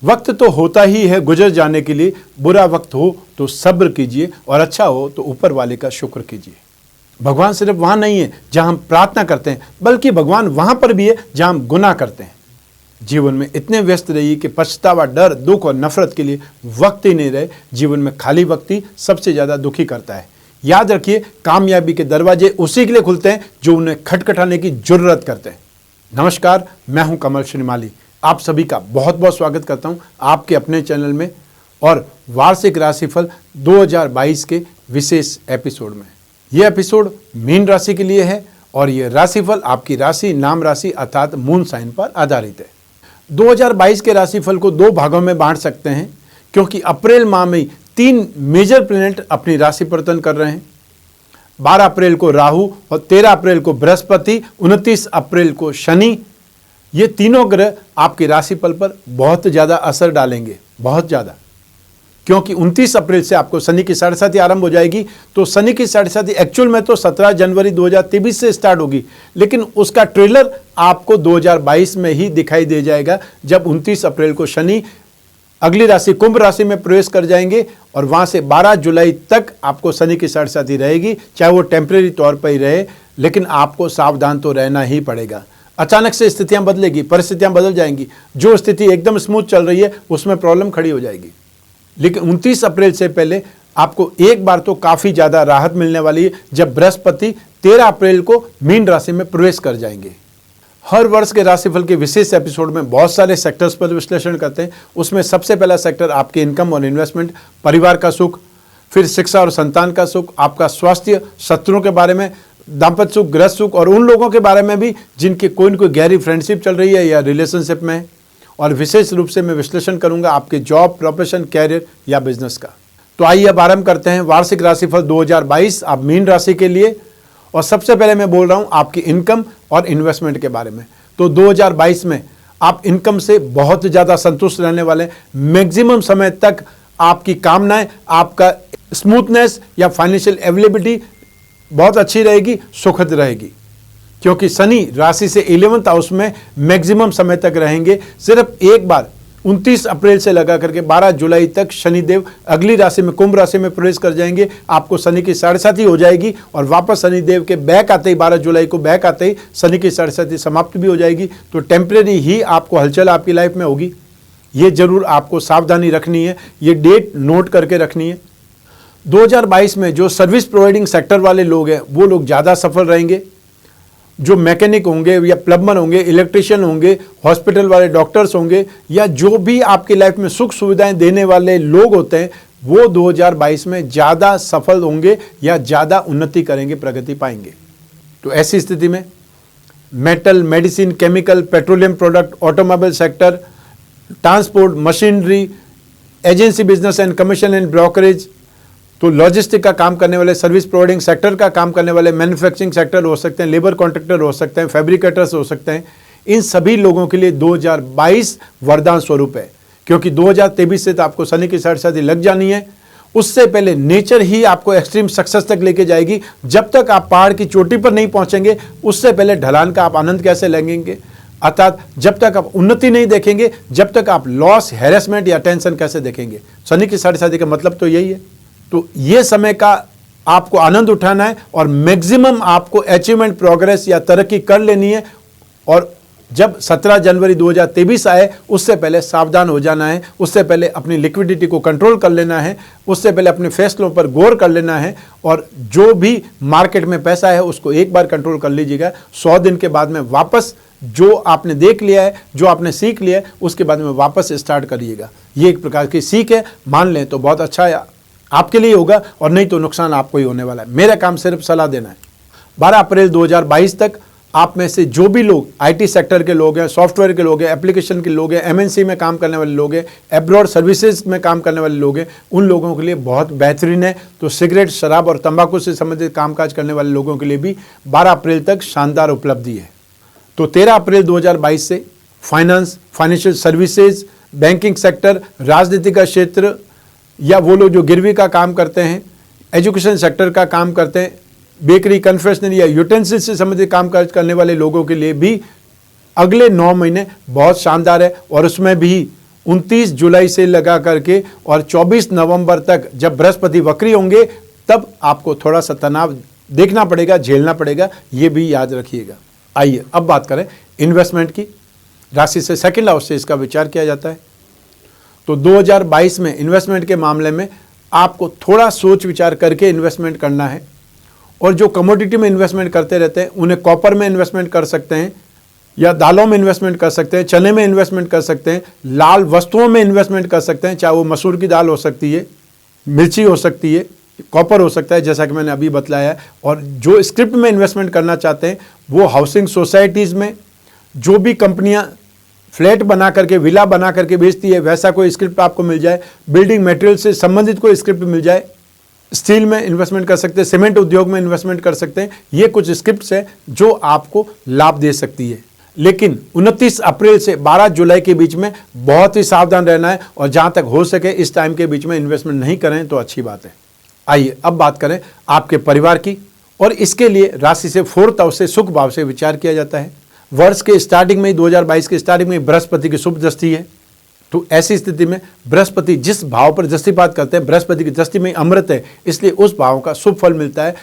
वक्त तो होता ही है गुजर जाने के लिए, बुरा वक्त हो तो सब्र कीजिए और अच्छा हो तो ऊपर वाले का शुक्र कीजिए। भगवान सिर्फ वहाँ नहीं है जहाँ हम प्रार्थना करते हैं, बल्कि भगवान वहाँ पर भी है जहाँ हम गुनाह करते हैं। जीवन में इतने व्यस्त रहिए कि पछतावा, डर, दुख और नफरत के लिए वक्त ही नहीं रहे। जीवन में खाली वक्त ही सबसे ज़्यादा दुखी करता है। याद रखिए, कामयाबी के दरवाजे उसी के लिए खुलते हैं जो उन्हें खटखटाने की जरूरत करते हैं। नमस्कार, मैं हूं कमल श्रीमाली। आप सभी का बहुत बहुत स्वागत करता हूं आपके अपने चैनल में और वार्षिक राशिफल 2022 के विशेष एपिसोड में। यह एपिसोड मीन राशि के लिए है और यह राशिफल आपकी राशि, नाम राशि अर्थात मून साइन पर आधारित है। 2022 के राशिफल को दो भागों में बांट सकते हैं, क्योंकि अप्रैल माह में 3 मेजर प्लैनेट अपनी राशि परिवर्तन कर रहे हैं। 12 अप्रैल को राहु और 13 अप्रैल को बृहस्पति, 29 अप्रैल को शनि। ये तीनों ग्रह आपकी राशिफल पर बहुत ज़्यादा असर डालेंगे, बहुत ज़्यादा, क्योंकि 29 अप्रैल से आपको शनि की साढ़ेसाती आरंभ हो जाएगी। तो शनि की साढ़ेसाती एक्चुअल में तो 17 जनवरी 2023 से स्टार्ट होगी, लेकिन उसका ट्रेलर आपको 2022 में ही दिखाई दे जाएगा, जब 29 अप्रैल को शनि अगली राशि कुंभ राशि में प्रवेश कर जाएंगे और वहां से 12 जुलाई तक आपको शनि की साढ़ेसाती रहेगी। चाहे वो टेम्परेरी तौर पर ही रहे, लेकिन आपको सावधान तो रहना ही पड़ेगा। अचानक से स्थितियां बदलेगी, परिस्थितियां बदल जाएंगी। जो स्थिति एकदम स्मूथ चल रही है उसमें प्रॉब्लम खड़ी हो जाएगी। लेकिन 29 अप्रैल से पहले आपको एक बार तो काफ़ी ज़्यादा राहत मिलने वाली है, जब बृहस्पति 13 अप्रैल को मीन राशि में प्रवेश कर जाएंगे। हर वर्ष के राशिफल के विशेष एपिसोड में बहुत सारे सेक्टर्स पर विश्लेषण करते हैं। उसमें सबसे पहला सेक्टर आपके इनकम और इन्वेस्टमेंट, परिवार का सुख, फिर शिक्षा और संतान का सुख, आपका स्वास्थ्य, शत्रुओं के बारे में, दाम्पत्य सुख, गृह सुख और उन लोगों के बारे में भी जिनकी कोई न कोई गहरी फ्रेंडशिप चल रही है या रिलेशनशिप में है। और विशेष रूप से मैं विश्लेषण करूंगा आपके जॉब, प्रोफेशन, कैरियर या बिजनेस का। तो आइए अब आरंभ करते हैं वार्षिक राशिफल 2022 आप मीन राशि के लिए। और सबसे पहले मैं बोल रहा हूं आपकी इनकम और इन्वेस्टमेंट के बारे में। तो 2022 में आप इनकम से बहुत ज़्यादा संतुष्ट रहने वाले हैं। मैक्सिमम समय तक आपकी कामनाएं, आपका स्मूथनेस या फाइनेंशियल अवेलेबिलिटी बहुत अच्छी रहेगी, सुखद रहेगी, क्योंकि शनि राशि से 11th हाउस में मैक्सिमम समय तक रहेंगे। सिर्फ एक बार 29 अप्रैल से लगा करके 12 जुलाई तक शनिदेव अगली राशि में कुंभ राशि में प्रवेश कर जाएंगे। आपको शनि की साढ़ेसाती हो जाएगी और वापस शनिदेव के बैक आते ही 12 जुलाई को बैक आते ही शनि की साढ़ेसाती समाप्त भी हो जाएगी। तो टेम्परेरी ही आपको हलचल आपकी लाइफ में होगी। ये जरूर आपको सावधानी रखनी है, ये डेट नोट करके रखनी है। 2022 में जो सर्विस प्रोवाइडिंग सेक्टर वाले लोग हैं वो लोग ज़्यादा सफल रहेंगे। जो मैकेनिक होंगे या प्लम्बर होंगे, इलेक्ट्रिशियन होंगे, हॉस्पिटल वाले डॉक्टर्स होंगे, या जो भी आपकी लाइफ में सुख सुविधाएं देने वाले लोग होते हैं, वो 2022 में ज़्यादा सफल होंगे या ज़्यादा उन्नति करेंगे, प्रगति पाएंगे। तो ऐसी स्थिति में metal, medicine, chemical, petroleum product, automobile sector, transport, machinery, agency business and commission and brokerage, तो लॉजिस्टिक का काम करने वाले, सर्विस प्रोवाइडिंग सेक्टर का काम करने वाले, मैन्युफैक्चरिंग सेक्टर हो सकते हैं, लेबर कॉन्ट्रैक्टर हो सकते हैं, फैब्रिकेटर्स हो सकते हैं। इन सभी लोगों के लिए 2022 वरदान स्वरूप है, क्योंकि 2023 से तो आपको शनि की साढ़ेसाती लग जानी है। उससे पहले नेचर ही आपको एक्सट्रीम सक्सेस तक लेके जाएगी। जब तक आप पहाड़ की चोटी पर नहीं पहुंचेंगे, उससे पहले ढलान का आप आनंद कैसे लेंगे, अर्थात जब तक आप उन्नति नहीं देखेंगे, जब तक आप लॉस, हैरेसमेंट या टेंशन कैसे देखेंगे। शनि की साढ़ेसाती का मतलब तो यही है। तो ये समय का आपको आनंद उठाना है और मैक्सिमम आपको अचीवमेंट, प्रोग्रेस या तरक्की कर लेनी है। और जब 17 जनवरी 2023 आए, उससे पहले सावधान हो जाना है, उससे पहले अपनी लिक्विडिटी को कंट्रोल कर लेना है, उससे पहले अपने फैसलों पर गौर कर लेना है। और जो भी मार्केट में पैसा है उसको एक बार कंट्रोल कर लीजिएगा। 100 दिन के बाद में वापस जो आपने देख लिया है, जो आपने सीख लिया है, उसके बाद में वापस स्टार्ट करिएगा। ये एक प्रकार की सीख है, मान लें तो बहुत अच्छा है आपके लिए होगा, और नहीं तो नुकसान आपको ही होने वाला है। मेरा काम सिर्फ सलाह देना है। 12 अप्रैल 2022 तक आप में से जो भी लोग आईटी सेक्टर के लोग हैं, सॉफ्टवेयर के लोग हैं, एप्लीकेशन के लोग हैं, एमएनसी में काम करने वाले लोग हैं, एब्रॉड सर्विसेज में काम करने वाले लोग हैं, उन लोगों के लिए बहुत बेहतरीन है। तो सिगरेट, शराब और तंबाकू से संबंधित कामकाज करने वाले लोगों के लिए भी 12 अप्रैल तक शानदार उपलब्धि है। तो 13 अप्रैल 2022 से finance, financial services, banking sector, राजनीति का क्षेत्र, या वो लोग जो गिरवी का काम करते हैं, एजुकेशन सेक्टर का काम करते हैं, बेकरी, कन्फेक्शनरी या यूटेंसिल से संबंधित काम काज करने वाले लोगों के लिए भी अगले 9 महीने बहुत शानदार है। और उसमें भी 29 जुलाई से लगा करके और 24 नवंबर तक जब बृहस्पति वक्री होंगे तब आपको थोड़ा सा तनाव देखना पड़ेगा, झेलना पड़ेगा, ये भी याद रखिएगा। आइए अब बात करें इन्वेस्टमेंट की। राशि से सेकंड हाउस से इसका विचार किया जाता है। तो 2022 में इन्वेस्टमेंट के मामले में आपको थोड़ा सोच विचार करके इन्वेस्टमेंट करना है। और जो कमोडिटी में इन्वेस्टमेंट करते रहते हैं उन्हें कॉपर में इन्वेस्टमेंट कर सकते हैं या दालों में इन्वेस्टमेंट कर सकते हैं, चने में इन्वेस्टमेंट कर सकते हैं, लाल वस्तुओं में इन्वेस्टमेंट कर सकते हैं, चाहे वो मसूर की दाल हो सकती है, मिर्ची हो सकती है, कॉपर हो सकता है, जैसा कि मैंने अभी बतलाया है। और जो स्क्रिप्ट में इन्वेस्टमेंट करना चाहते हैं वो हाउसिंग सोसाइटीज़ में, जो भी कंपनियां फ्लैट बना करके, विला बना करके बेचती है, वैसा कोई स्क्रिप्ट आपको मिल जाए, बिल्डिंग मटेरियल से संबंधित कोई स्क्रिप्ट मिल जाए, स्टील में इन्वेस्टमेंट कर सकते हैं, सीमेंट उद्योग में इन्वेस्टमेंट कर सकते हैं। ये कुछ स्क्रिप्ट्स है जो आपको लाभ दे सकती है। लेकिन 29 अप्रैल से 12 जुलाई के बीच में बहुत ही सावधान रहना है और जहां तक हो सके इस टाइम के बीच में इन्वेस्टमेंट नहीं करें तो अच्छी बात है। आइए अब बात करें आपके परिवार की। और इसके लिए राशि से फोर्थ हाउस से सुख भाव से विचार किया जाता है। वर्ष के स्टार्टिंग में 2022 के स्टार्टिंग में बृहस्पति की शुभ दृष्टि है। तो ऐसी स्थिति में बृहस्पति जिस भाव पर दृष्टिपात करते हैं, बृहस्पति की दृष्टि में अमृत है, इसलिए उस भाव का शुभ फल मिलता है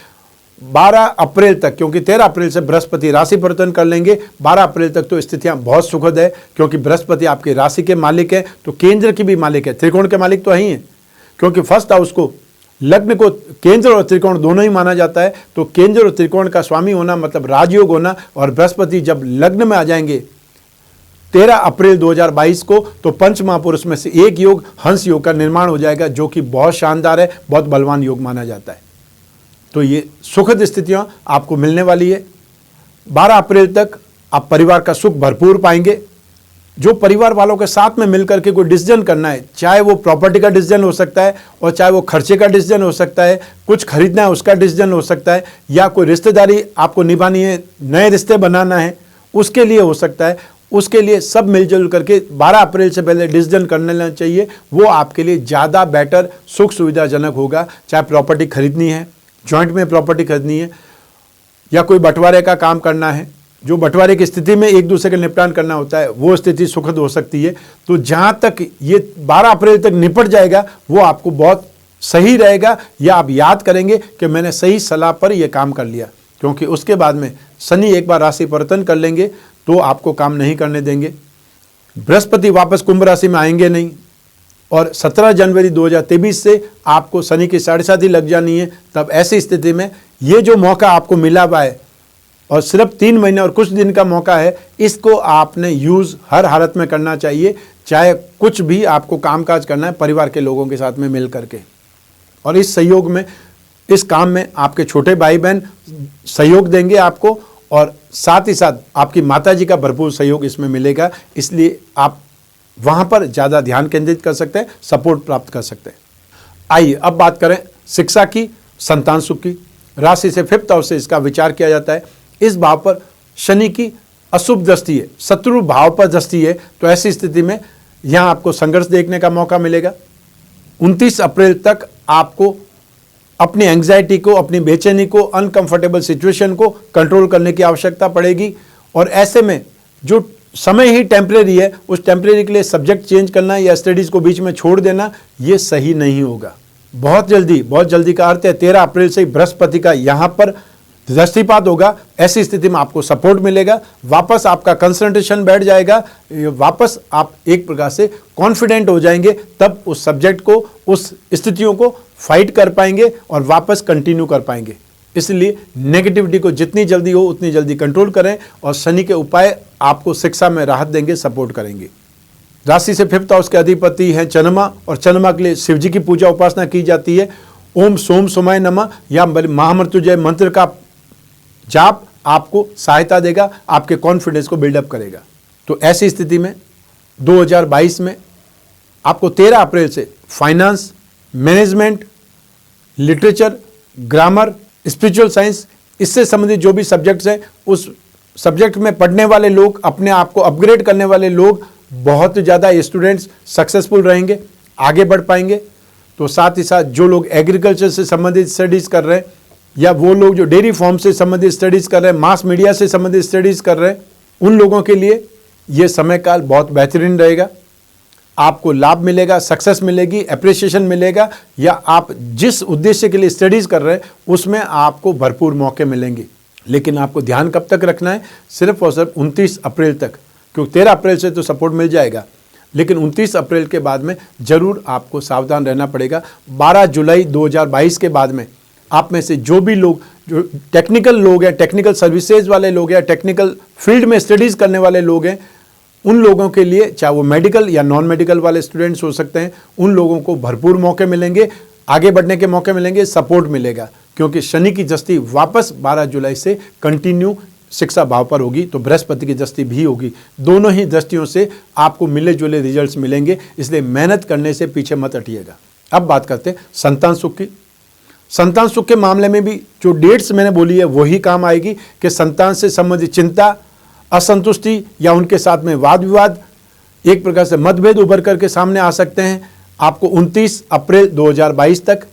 12 अप्रैल तक। क्योंकि 13 अप्रैल से बृहस्पति राशि परिवर्तन कर लेंगे, 12 अप्रैल तक तो स्थितियां बहुत सुखद है। क्योंकि बृहस्पति आपके राशि के मालिक है, तो केंद्र की भी मालिक है, त्रिकोण के मालिक तो ही है। क्योंकि फर्स्ट हाउस को, लग्न को केंद्र और त्रिकोण दोनों ही माना जाता है। तो केंद्र और त्रिकोण का स्वामी होना मतलब राजयोग होना। और बृहस्पति जब लग्न में आ जाएंगे 13 अप्रैल 2022 को, तो पंच महापुरुष में से एक योग हंस योग का निर्माण हो जाएगा, जो कि बहुत शानदार है, बहुत बलवान योग माना जाता है। तो ये सुखद स्थितियां आपको मिलने वाली है। 12 अप्रैल तक आप परिवार का सुख भरपूर पाएंगे। जो परिवार वालों के साथ में मिलकर के कोई डिसीजन करना है, चाहे वो प्रॉपर्टी का डिसीजन हो सकता है और चाहे वो खर्चे का डिसीजन हो सकता है, कुछ खरीदना है उसका डिसीजन हो सकता है, या कोई रिश्तेदारी आपको निभानी है, नए रिश्ते बनाना है, उसके लिए हो सकता है। उसके लिए सब मिलजुल करके 12 अप्रैल से पहले डिसीजन कर लेना चाहिए। वो आपके लिए ज़्यादा बेटर, सुख सुविधाजनक होगा। चाहे प्रॉपर्टी खरीदनी है, जॉइंट में प्रॉपर्टी खरीदनी है, या कोई बंटवारे का काम करना है, जो बंटवारे की स्थिति में एक दूसरे का निपटान करना होता है, वो स्थिति सुखद हो सकती है। तो जहाँ तक ये 12 अप्रैल तक निपट जाएगा वो आपको बहुत सही रहेगा, या आप याद करेंगे कि मैंने सही सलाह पर यह काम कर लिया। क्योंकि उसके बाद में शनि एक बार राशि परिवर्तन कर लेंगे तो आपको काम नहीं करने देंगे। बृहस्पति वापस कुंभ राशि में आएंगे नहीं। और 17 जनवरी 2023 से आपको शनि की 7.5 लग जानी है। तब ऐसी स्थिति में ये जो मौका आपको मिला हुआ है और सिर्फ 3 महीने और कुछ दिन का मौका है, इसको आपने यूज़ हर हालत में करना चाहिए। चाहे कुछ भी आपको कामकाज करना है परिवार के लोगों के साथ में मिल करके। और इस सहयोग में, इस काम में आपके छोटे भाई बहन सहयोग देंगे आपको, और साथ ही साथ आपकी माताजी का भरपूर सहयोग इसमें मिलेगा। इसलिए आप वहाँ पर ज़्यादा ध्यान केंद्रित कर सकते हैं, सपोर्ट प्राप्त कर सकते हैं। आइए अब बात करें शिक्षा की, संतान सुख की। राशि से फिफ्थ हाउस से इसका विचार किया जाता है। इस भाव पर शनि की अशुभ दृष्टि है, शत्रु भाव पर दृष्टि है। तो ऐसी स्थिति में यहाँ आपको संघर्ष देखने का मौका मिलेगा। 29 अप्रैल तक आपको अपनी एंग्जाइटी को, अपनी बेचैनी को, अनकंफर्टेबल सिचुएशन को कंट्रोल करने की आवश्यकता पड़ेगी। और ऐसे में जो समय ही टेम्परेरी है, उस टेम्परेरी के लिए सब्जेक्ट चेंज करना या स्टडीज़ को बीच में छोड़ देना, ये सही नहीं होगा। बहुत जल्दी का अर्थ है 13 अप्रैल से बृहस्पति का यहाँ पर दृष्टिपात होगा। ऐसी स्थिति में आपको सपोर्ट मिलेगा, वापस आपका कंसंट्रेशन बैठ जाएगा, वापस आप एक प्रकार से कॉन्फिडेंट हो जाएंगे। तब उस सब्जेक्ट को, उस स्थितियों को फाइट कर पाएंगे और वापस कंटिन्यू कर पाएंगे। इसलिए नेगेटिविटी को जितनी जल्दी हो उतनी जल्दी कंट्रोल करें। और शनि के उपाय आपको शिक्षा में राहत देंगे, सपोर्ट करेंगे। राशि से फिफ्थ हाउस के अधिपति हैं चंद्रमा, और चंद्रमा के लिए शिव जी की पूजा उपासना की जाती है। ओम सोम सोमाय नमः या महामृत्युंजय मंत्र का जाप आपको सहायता देगा, आपके कॉन्फिडेंस को बिल्डअप करेगा। तो ऐसी स्थिति में 2022 में आपको 13 अप्रैल से finance, management, literature, grammar, spiritual science, इससे संबंधित जो भी सब्जेक्ट्स हैं, उस सब्जेक्ट में पढ़ने वाले लोग, अपने आप को अपग्रेड करने वाले लोग, बहुत ज़्यादा स्टूडेंट्स सक्सेसफुल रहेंगे, आगे बढ़ पाएंगे। तो साथ ही साथ जो लोग एग्रीकल्चर से संबंधित स्टडीज़ कर रहे हैं, या वो लोग जो डेयरी फार्म से संबंधित स्टडीज़ कर रहे हैं, मास मीडिया से संबंधित स्टडीज़ कर रहे हैं, उन लोगों के लिए ये समय काल बहुत बेहतरीन रहेगा। आपको लाभ मिलेगा, सक्सेस मिलेगी, एप्रिसिएशन मिलेगा, या आप जिस उद्देश्य के लिए स्टडीज कर रहे हैं उसमें आपको भरपूर मौके मिलेंगे। लेकिन आपको ध्यान कब तक रखना है? सिर्फ और सिर्फ 29 अप्रैल तक, क्योंकि 13 अप्रैल से तो सपोर्ट मिल जाएगा, लेकिन 29 अप्रैल के बाद में जरूर आपको सावधान रहना पड़ेगा। 12 जुलाई 2022 के बाद में आप में से जो भी लोग, जो टेक्निकल लोग हैं, टेक्निकल सर्विसेज वाले लोग हैं, टेक्निकल फील्ड में स्टडीज़ करने वाले लोग हैं, उन लोगों के लिए, चाहे वो मेडिकल या नॉन मेडिकल वाले स्टूडेंट्स हो सकते हैं, उन लोगों को भरपूर मौके मिलेंगे, आगे बढ़ने के मौके मिलेंगे, सपोर्ट मिलेगा, क्योंकि शनि की दृष्टि वापस 12 जुलाई से कंटिन्यू शिक्षा भाव पर होगी, तो बृहस्पति की दृष्टि भी होगी। दोनों ही दृष्टियों से आपको मिले जुले रिजल्ट्स मिलेंगे, इसलिए मेहनत करने से पीछे मत हटिएगा। अब बात करते हैं संतान सुख की। संतान सुख के मामले में भी जो डेट्स मैंने बोली है वही काम आएगी कि संतान से संबंधित चिंता, असंतुष्टि या उनके साथ में वाद विवाद, एक प्रकार से मतभेद उभर करके सामने आ सकते हैं आपको 29 अप्रैल 2022 तक।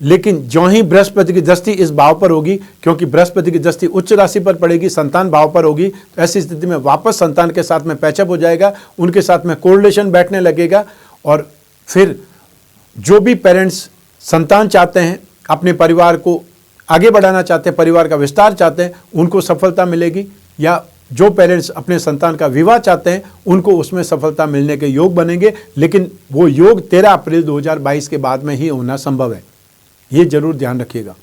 लेकिन ज्यों ही बृहस्पति की दृष्टि इस भाव पर होगी, क्योंकि बृहस्पति की दृष्टि उच्च राशि पर पड़ेगी, संतान भाव पर होगी, तो ऐसी स्थिति में वापस संतान के साथ में पैचअप हो जाएगा, उनके साथ में कोरिलेशन बैठने लगेगा, और फिर जो भी पेरेंट्स संतान चाहते हैं, अपने परिवार को आगे बढ़ाना चाहते हैं, परिवार का विस्तार चाहते हैं, उनको सफलता मिलेगी, या जो पेरेंट्स अपने संतान का विवाह चाहते हैं उनको उसमें सफलता मिलने के योग बनेंगे। लेकिन वो योग 13 अप्रैल 2022 के बाद में ही होना संभव है, ये जरूर ध्यान रखिएगा।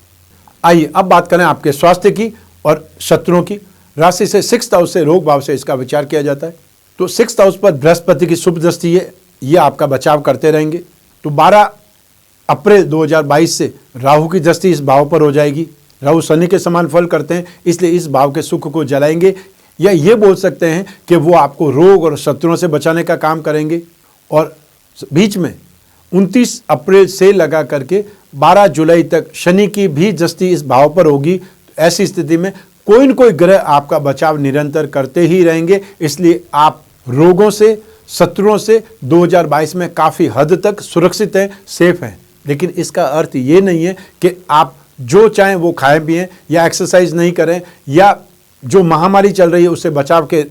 आइए अब बात करें आपके स्वास्थ्य की और शत्रुओं की। राशि से 6th हाउस से रोग भाव से इसका विचार किया जाता है, तो 6th हाउस पर बृहस्पति की शुभ दृष्टि है, ये आपका बचाव करते रहेंगे। तो 12 अप्रैल 2022 से राहु की दृष्टि इस भाव पर हो जाएगी। राहु शनि के समान फल करते हैं, इसलिए इस भाव के सुख को जलाएंगे, या ये बोल सकते हैं कि वो आपको रोग और शत्रुओं से बचाने का काम करेंगे। और बीच में 29 अप्रैल से लगा करके 12 जुलाई तक शनि की भी दृष्टि इस भाव पर होगी। ऐसी स्थिति में कोई न कोई ग्रह आपका बचाव निरंतर करते ही रहेंगे, इसलिए आप रोगों से, शत्रुओं से 2022 में काफ़ी हद तक सुरक्षित हैं, सेफ हैं। लेकिन इसका अर्थ ये नहीं है कि आप जो चाहें वो खाएं पिएं, या एक्सरसाइज नहीं करें, या जो महामारी चल रही है उससे बचाव के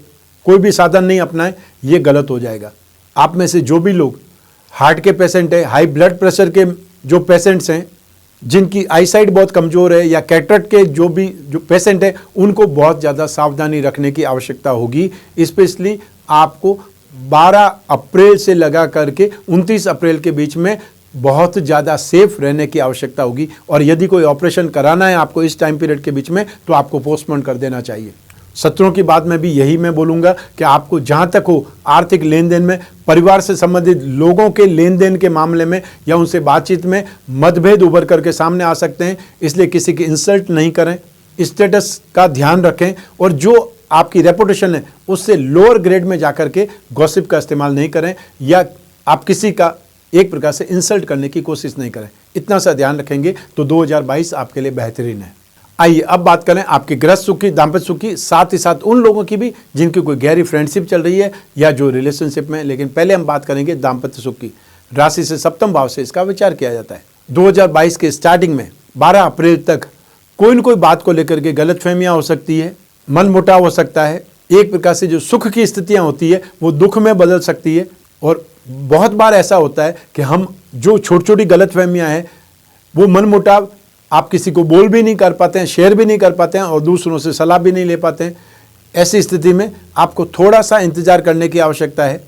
कोई भी साधन नहीं अपनाएं, ये गलत हो जाएगा। आप में से जो भी लोग हार्ट के पेशेंट हैं, हाई ब्लड प्रेशर के जो पेशेंट्स हैं, जिनकी आईसाइट बहुत कमज़ोर है, या कैटरेक्ट के जो पेशेंट हैं, उनको बहुत ज़्यादा सावधानी रखने की आवश्यकता होगी। स्पेशली आपको 12 अप्रैल से लगा करके 29 अप्रैल के बीच में बहुत ज़्यादा सेफ रहने की आवश्यकता होगी। और यदि कोई ऑपरेशन कराना है आपको इस टाइम पीरियड के बीच में, तो आपको पोस्टपोन कर देना चाहिए। शत्रुओं की बात में भी यही मैं बोलूँगा कि आपको जहाँ तक हो आर्थिक लेन देन में, परिवार से संबंधित लोगों के लेन देन के मामले में या उनसे बातचीत में मतभेद उभर करके सामने आ सकते हैं, इसलिए किसी की इंसल्ट नहीं करें, स्टेटस का ध्यान रखें, और जो आपकी रेपुटेशन है उससे लोअर ग्रेड में जाकर के गॉसिप का इस्तेमाल नहीं करें, या आप किसी का एक प्रकार से इंसल्ट करने की कोशिश नहीं करें। इतना सा ध्यान रखेंगे तो 2022 आपके लिए बेहतरीन है। आइए अब बात करें आपके गृहस्थ सुख की, दाम्पत्य सुख की, साथ ही साथ उन लोगों की भी जिनकी कोई गहरी फ्रेंडशिप चल रही है या जो रिलेशनशिप में। लेकिन पहले हम बात करेंगे दाम्पत्य सुख की। राशि से 7वें भाव से इसका विचार किया जाता है। 2022 के स्टार्टिंग में 12 अप्रैल तक कोई न कोई बात को लेकर के गलतफहमियां हो सकती है, मन मुटाव हो सकता है, एक प्रकार से जो सुख की स्थितियां होती है वो दुख में बदल सकती है। और बहुत बार ऐसा होता है कि हम जो छोटी छोटी गलतफहमियां हैं, वो मन मुटाव आप किसी को बोल भी नहीं कर पाते हैं, शेयर भी नहीं कर पाते हैं, और दूसरों से सलाह भी नहीं ले पाते हैं। ऐसी स्थिति में आपको थोड़ा सा इंतजार करने की आवश्यकता है।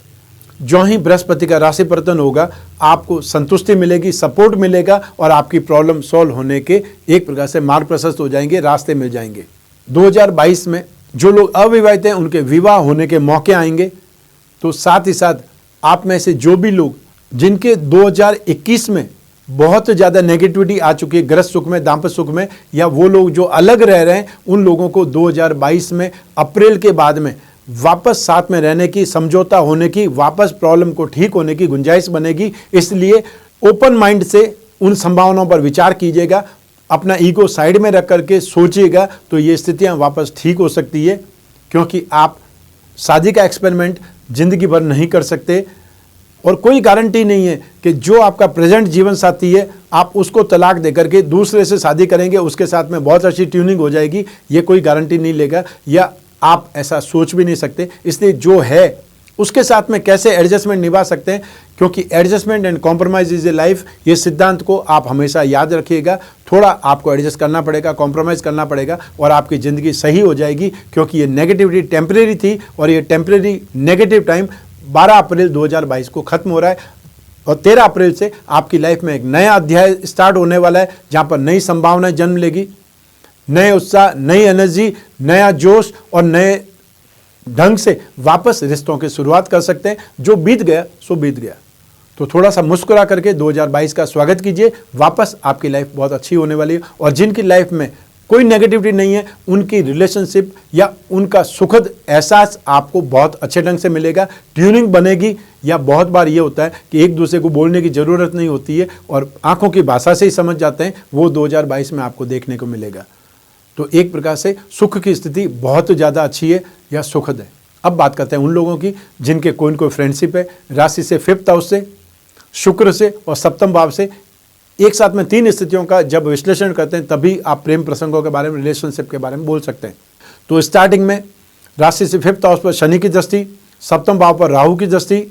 जो ही बृहस्पति का राशि परिवर्तन होगा आपको संतुष्टि मिलेगी, सपोर्ट मिलेगा, और आपकी प्रॉब्लम सॉल्व होने के एक प्रकार से मार्ग प्रशस्त हो जाएंगे, रास्ते मिल जाएंगे। 2022 में जो लोग अविवाहित हैं उनके विवाह होने के मौके आएंगे। तो साथ ही साथ आप में से जो भी लोग जिनके 2021 में बहुत ज़्यादा नेगेटिविटी आ चुकी है गृहस्थ सुख में, दाम्पत्य सुख में, या वो लोग जो अलग रह रहे हैं, उन लोगों को 2022 में अप्रैल के बाद में वापस साथ में रहने की, समझौता होने की, वापस प्रॉब्लम को ठीक होने की गुंजाइश बनेगी। इसलिए ओपन माइंड से उन संभावनाओं पर विचार कीजिएगा, अपना ईगो साइड में रख करके सोचिएगा, तो ये स्थितियां वापस ठीक हो सकती है। क्योंकि आप शादी का एक्सपेरिमेंट जिंदगी भर नहीं कर सकते, और कोई गारंटी नहीं है कि जो आपका प्रेजेंट जीवन साथी है आप उसको तलाक देकर के दूसरे से शादी करेंगे, उसके साथ में बहुत अच्छी ट्यूनिंग हो जाएगी, ये कोई गारंटी नहीं लेगा, या आप ऐसा सोच भी नहीं सकते। इसलिए जो है उसके साथ में कैसे एडजस्टमेंट निभा सकते हैं, क्योंकि adjustment and compromise is a life, ये सिद्धांत को आप हमेशा याद रखिएगा। थोड़ा आपको एडजस्ट करना पड़ेगा, कॉम्प्रोमाइज़ करना पड़ेगा और आपकी ज़िंदगी सही हो जाएगी, क्योंकि ये नेगेटिविटी टेम्परेरी थी और ये टेम्परेरी नेगेटिव टाइम 12 अप्रैल 2022 को ख़त्म हो रहा है और 13 अप्रैल से आपकी लाइफ में एक नया अध्याय स्टार्ट होने वाला है, जहाँ पर नई संभावनाएं जन्म लेगी, नए उत्साह, नई एनर्जी, नया जोश और नए ढंग से वापस रिश्तों की शुरुआत कर सकते हैं। जो बीत गया सो बीत गया, तो थोड़ा सा मुस्कुरा करके 2022 का स्वागत कीजिए। वापस आपकी लाइफ बहुत अच्छी होने वाली है और जिनकी लाइफ में कोई नेगेटिविटी नहीं है, उनकी रिलेशनशिप या उनका सुखद एहसास आपको बहुत अच्छे ढंग से मिलेगा। ट्यूनिंग बनेगी, या बहुत बार ये होता है कि एक दूसरे को बोलने की ज़रूरत नहीं होती है और आंखों की भाषा से ही समझ जाते हैं, वो 2022 में आपको देखने को मिलेगा। तो एक प्रकार से सुख की स्थिति बहुत ज़्यादा अच्छी है या सुखद है। अब बात करते हैं उन लोगों की जिनके कोई न कोई फ्रेंडशिप है। राशि से 5th हाउस से, शुक्र से और 7वें भाव से एक साथ में 3 स्थितियों का जब विश्लेषण करते हैं, तभी आप प्रेम प्रसंगों के बारे में, रिलेशनशिप के बारे में बोल सकते हैं। तो स्टार्टिंग में राशि से 5th हाउस पर शनि की दृष्टि, 7वें भाव पर राहु की दृष्टि,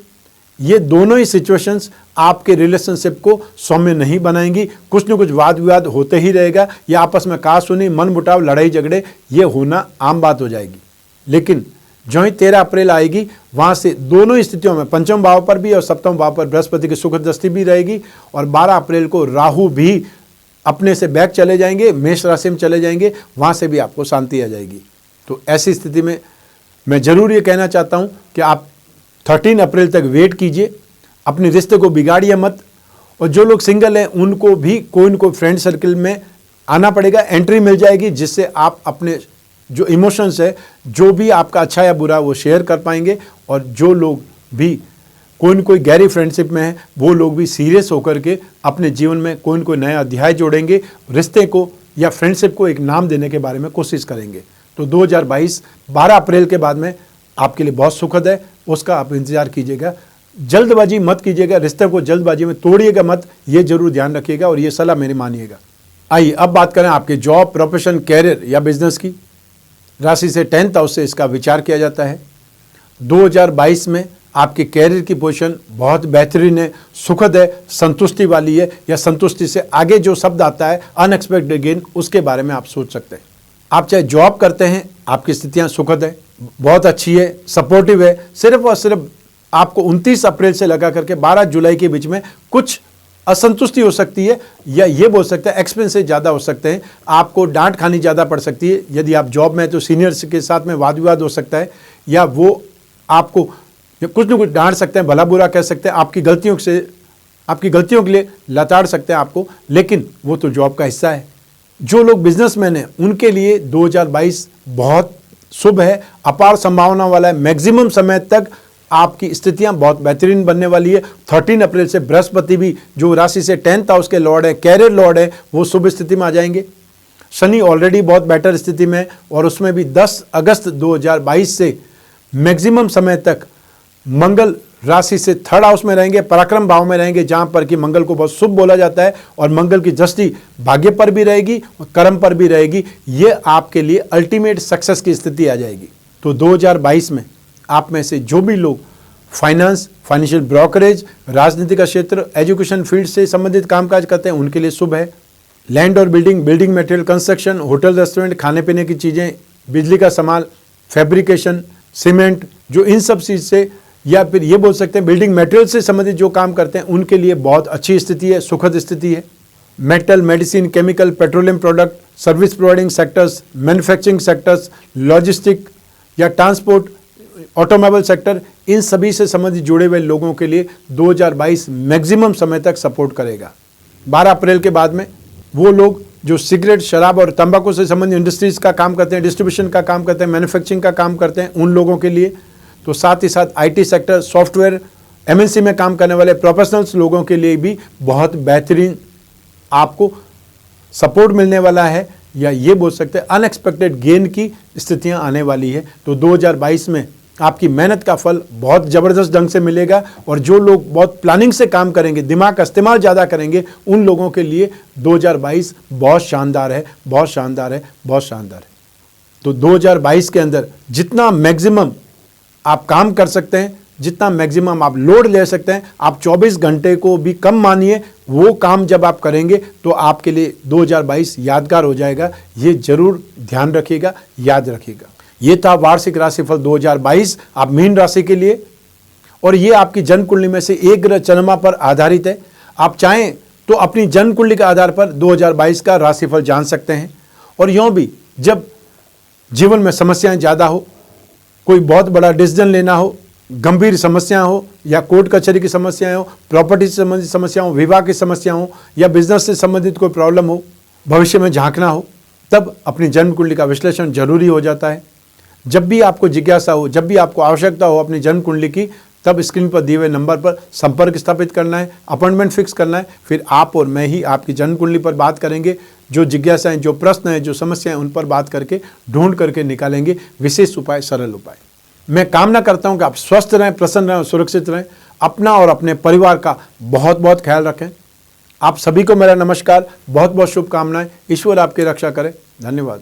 ये दोनों ही सिचुएशंस आपके रिलेशनशिप को सौम्य नहीं बनाएंगी। कुछ न कुछ वाद विवाद होते ही रहेगा, या आपस में कहा-सुनी, मन मुटाव, लड़ाई झगड़े, ये होना आम बात हो जाएगी। लेकिन जो ही 13 अप्रैल आएगी, वहाँ से दोनों स्थितियों में 5वें भाव पर भी और 7वें भाव पर बृहस्पति की सुख दृष्टि भी रहेगी और 12 अप्रैल को राहु भी अपने से बैक चले जाएंगे, मेष राशि में चले जाएंगे, वहाँ से भी आपको शांति आ जाएगी। तो ऐसी स्थिति में मैं ज़रूर ये कहना चाहता हूँ कि आप 13 अप्रैल तक वेट कीजिए, अपने रिश्ते को बिगाड़िए मत। और जो लोग सिंगल हैं उनको भी कोई न कोई फ्रेंड सर्कल में आना पड़ेगा, एंट्री मिल जाएगी, जिससे आप अपने जो इमोशंस है, जो भी आपका अच्छा या बुरा, वो शेयर कर पाएंगे। और जो लोग भी कोई न कोई गहरी फ्रेंडशिप में है, वो लोग भी सीरियस होकर के अपने जीवन में कोई न कोई नया अध्याय जोड़ेंगे, रिश्ते को या फ्रेंडशिप को एक नाम देने के बारे में कोशिश करेंगे। तो 2022 12 अप्रैल के बाद में आपके लिए बहुत सुखद है, उसका आप इंतजार कीजिएगा। जल्दबाजी मत कीजिएगा, रिश्ते को जल्दबाजी में तोड़िएगा मत, ये जरूर ध्यान रखिएगा और ये सलाह मेरी मानिएगा। आइए अब बात करें आपके जॉब, प्रोफेशन, कैरियर या बिजनेस की। राशि से 10th हाउस से इसका विचार किया जाता है। 2022 में आपके कैरियर की पोजीशन बहुत बेहतरीन है, सुखद है, संतुष्टि वाली है, या संतुष्टि से आगे जो शब्द आता है अनएक्सपेक्टेड गेन, उसके बारे में आप सोच सकते हैं। आप चाहे जॉब करते हैं, आपकी स्थितियां सुखद है, बहुत अच्छी है, सपोर्टिव है। सिर्फ और सिर्फ आपको 29 अप्रैल से लगा करके 12 जुलाई के बीच में कुछ असंतुष्टि हो सकती है, या ये बोल सकते हैं एक्सपेंसेस ज़्यादा हो सकते हैं, आपको डांट खानी ज़्यादा पड़ सकती है। यदि आप जॉब में हैं तो सीनियर्स के साथ में वाद विवाद हो सकता है, या वो आपको कुछ न कुछ डांट सकते हैं, भला बुरा कह सकते हैं, आपकी गलतियों के लिए लताड़ सकते हैं आपको, लेकिन वो तो जॉब का हिस्सा है। जो लोग बिजनेसमैन हैं उनके लिए 2022 बहुत शुभ है, अपार संभावना वाला है। मैक्सिमम समय तक आपकी स्थितियां बहुत बेहतरीन बनने वाली है। 13 अप्रैल से बृहस्पति भी, जो राशि से 10th हाउस के लॉर्ड है, कैरियर लॉर्ड है, वो शुभ स्थिति में आ जाएंगे। शनि ऑलरेडी बहुत बेटर स्थिति में है और उसमें भी 10 अगस्त 2022 से मैक्सिमम समय तक मंगल राशि से 3rd हाउस में रहेंगे, पराक्रम भाव में रहेंगे, जहां पर कि मंगल को बहुत शुभ बोला जाता है और मंगल की दृष्टि भाग्य पर भी रहेगी और कर्म पर भी रहेगी। ये आपके लिए अल्टीमेट सक्सेस की स्थिति आ जाएगी। तो 2022 में आप में से जो भी लोग फाइनेंस, फाइनेंशियल ब्रोकरेज, राजनीति का क्षेत्र, एजुकेशन फील्ड से संबंधित कामकाज करते हैं, उनके लिए शुभ है। लैंड और building material, construction, hotel, restaurant, खाने पीने की चीज़ें, बिजली का सामान, फैब्रिकेशन, सीमेंट, जो इन सब चीज़ से, या फिर ये बोल सकते हैं बिल्डिंग मटेरियल से संबंधित जो काम करते हैं, उनके लिए बहुत अच्छी स्थिति है, सुखद स्थिति है। Metal, medicine, chemical, petroleum product, service providing sectors, manufacturing sectors, logistic या ट्रांसपोर्ट, ऑटोमोबाइल सेक्टर, इन सभी से संबंधित जुड़े हुए लोगों के लिए 2022 मैक्सिमम समय तक सपोर्ट करेगा। 12 अप्रैल के बाद में वो लोग जो सिगरेट, शराब और तंबाकू से संबंधित इंडस्ट्रीज का काम करते हैं, डिस्ट्रीब्यूशन का काम करते हैं, मैन्युफैक्चरिंग का काम करते हैं, उन लोगों के लिए, तो साथ ही साथ आईटी सेक्टर, सॉफ्टवेयर, एमएनसी में काम करने वाले प्रोफेशनल्स लोगों के लिए भी बहुत बेहतरीन आपको सपोर्ट मिलने वाला है, या ये बोल सकते हैं अनएक्सपेक्टेड गेन की स्थितियां आने वाली है। तो 2022 में आपकी मेहनत का फल बहुत ज़बरदस्त ढंग से मिलेगा और जो लोग बहुत प्लानिंग से काम करेंगे, दिमाग का इस्तेमाल ज़्यादा करेंगे, उन लोगों के लिए 2022 बहुत शानदार है, बहुत शानदार है, बहुत शानदार है। तो 2022 के अंदर जितना मैक्सिमम आप काम कर सकते हैं, जितना मैक्सिमम आप लोड ले सकते हैं, आप 24 घंटे को भी कम मानिए। वो काम जब आप करेंगे तो आपके लिए 2022 यादगार हो जाएगा। ये जरूर ध्यान रखिएगा, याद रखिएगा। ये था वार्षिक राशिफल 2022 आप मीन राशि के लिए, और ये आपकी जन्म कुंडली में से एक ग्रह चंद्रमा पर आधारित है। आप चाहें तो अपनी जन्म कुंडली के आधार पर 2022 का राशिफल जान सकते हैं। और यूँ भी जब जीवन में समस्याएं ज़्यादा हो, कोई बहुत बड़ा डिसीजन लेना हो, गंभीर समस्याएं हो, या कोर्ट कचहरी की समस्याएं हो, प्रॉपर्टी से संबंधित समस्या हो, विवाह की समस्या हो, या बिजनेस से संबंधित कोई प्रॉब्लम हो, भविष्य में झांकना हो, तब अपनी जन्म कुंडली का विश्लेषण जरूरी हो जाता है। जब भी आपको जिज्ञासा हो, जब भी आपको आवश्यकता हो अपनी जन्म कुंडली की, तब स्क्रीन पर दिए हुए नंबर पर संपर्क स्थापित करना है, अपॉइंटमेंट फिक्स करना है। फिर आप और मैं ही आपकी जन्म कुंडली पर बात करेंगे। जो जिज्ञासाएं, जो प्रश्न हैं, जो समस्याएं, उन पर बात करके ढूंढ करके निकालेंगे विशेष उपाय, सरल उपाय। मैं कामना करता हूं कि आप स्वस्थ रहें, प्रसन्न रहें और सुरक्षित रहें। अपना और अपने परिवार का बहुत बहुत ख्याल रखें। आप सभी को मेरा नमस्कार, बहुत बहुत शुभकामनाएं। ईश्वर आपकी रक्षा करे। धन्यवाद।